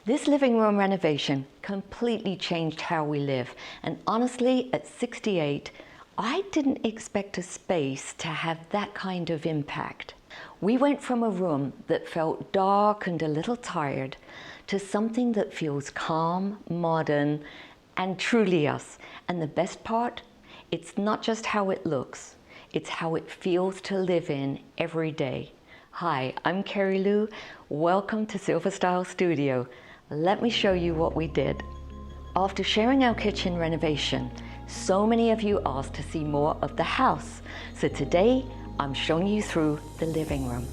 This living room renovation completely changed how we live, and honestly, at 68, I didn't expect a space to have that kind of impact. We went from a room that felt dark and a little tired to something that feels calm, modern, and truly us. And the best part, it's not just how it looks, it's how it feels to live in every day. Hi, I'm Kerry-Lou. Welcome to Silver Style Studio. Let me show you what we did. After sharing our kitchen renovation, so many of you asked to see more of the house. So today, I'm showing you through the living room.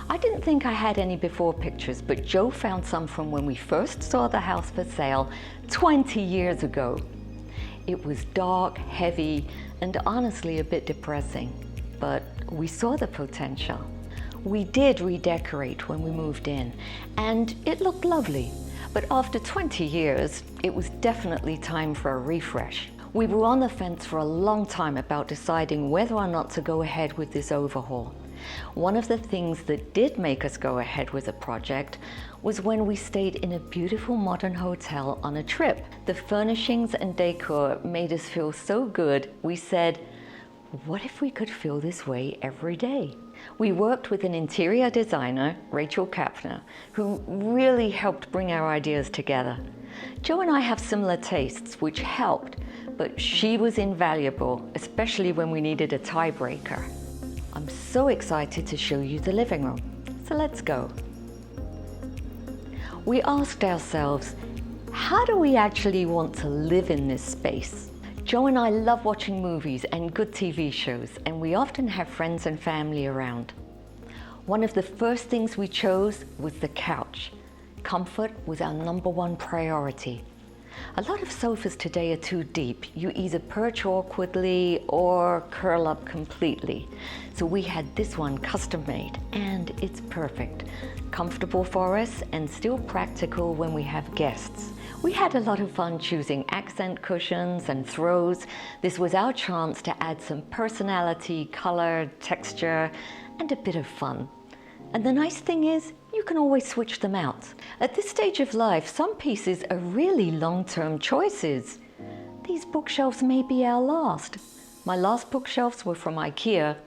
I didn't think I had any before pictures, but Joe found some from when we first saw the house for sale 20 years ago. It was dark, heavy, and honestly a bit depressing, but we saw the potential. We did redecorate when we moved in, and it looked lovely. But after 20 years, it was definitely time for a refresh. We were on the fence for a long time about deciding whether or not to go ahead with this overhaul. One of the things that did make us go ahead with the project was when we stayed in a beautiful modern hotel on a trip. The furnishings and decor made us feel so good, we said, what if we could feel this way every day? We worked with an interior designer, Rachel Kapner, who really helped bring our ideas together. Joe and I have similar tastes, which helped, but she was invaluable, especially when we needed a tiebreaker. I'm so excited to show you the living room, so let's go. We asked ourselves, how do we actually want to live in this space? Joe and I love watching movies and good TV shows, and we often have friends and family around. One of the first things we chose was the couch. Comfort was our #1 priority. A lot of sofas today are too deep. You either perch awkwardly or curl up completely. So we had this one custom made, and it's perfect. Comfortable for us and still practical when we have guests. We had a lot of fun choosing accent cushions and throws. This was our chance to add some personality, color, texture, and a bit of fun. And the nice thing is, you can always switch them out. At this stage of life, some pieces are really long-term choices. These bookshelves may be our last. My last bookshelves were from IKEA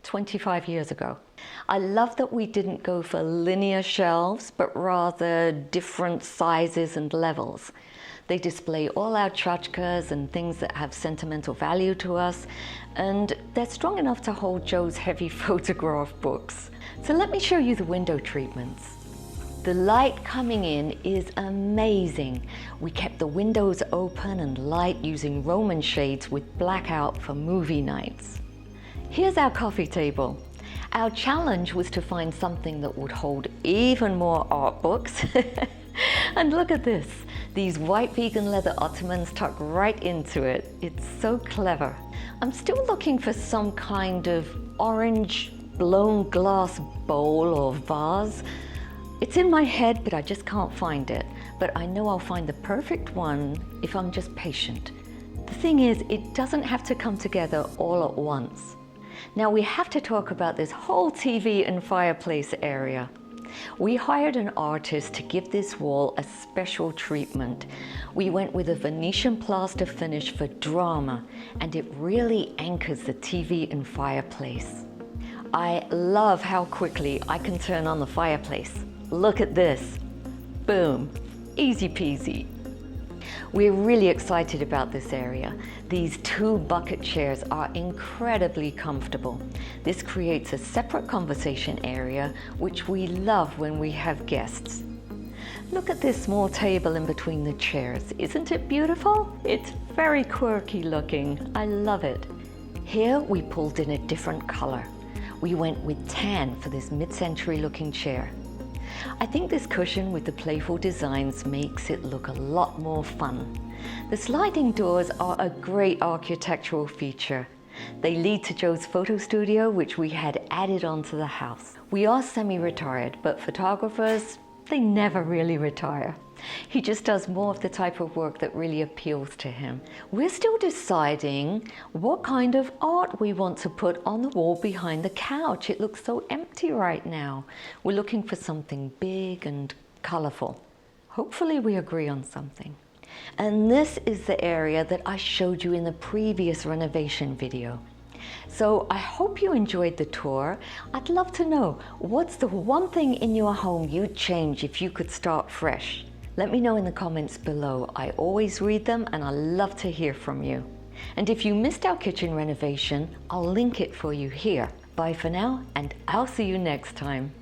25 years ago. I love that we didn't go for linear shelves, but rather different sizes and levels. They display all our tchotchkes and things that have sentimental value to us, and they're strong enough to hold Joe's heavy photograph books. So let me show you the window treatments. The light coming in is amazing. We kept the windows open and light using Roman shades with blackout for movie nights. Here's our coffee table. Our challenge was to find something that would hold even more art books. And look at this. These white vegan leather Ottomans tuck right into it. It's so clever. I'm still looking for some kind of orange blown glass bowl or vase. It's in my head, but I just can't find it. But I know I'll find the perfect one if I'm just patient. The thing is, it doesn't have to come together all at once. Now we have to talk about this whole TV and fireplace area. We hired an artist to give this wall a special treatment. We went with a Venetian plaster finish for drama, and it really anchors the TV and fireplace. I love how quickly I can turn on the fireplace. Look at this. Boom. Easy peasy. We're really excited about this area. These 2 bucket chairs are incredibly comfortable. This creates a separate conversation area, which we love when we have guests. Look at this small table in between the chairs. Isn't it beautiful? It's very quirky looking. I love it. Here we pulled in a different color. We went with tan for this mid-century looking chair. I think this cushion with the playful designs makes it look a lot more fun. The sliding doors are a great architectural feature. They lead to Joe's photo studio, which we had added onto the house. We are semi-retired, but photographers, they never really retire. He just does more of the type of work that really appeals to him. We're still deciding what kind of art we want to put on the wall behind the couch. It looks so empty right now. We're looking for something big and colorful. Hopefully we agree on something. And this is the area that I showed you in the previous renovation video. So I hope you enjoyed the tour. I'd love to know, what's the one thing in your home you'd change if you could start fresh? Let me know in the comments below. I always read them and I love to hear from you. And if you missed our kitchen renovation, I'll link it for you here. Bye for now, and I'll see you next time.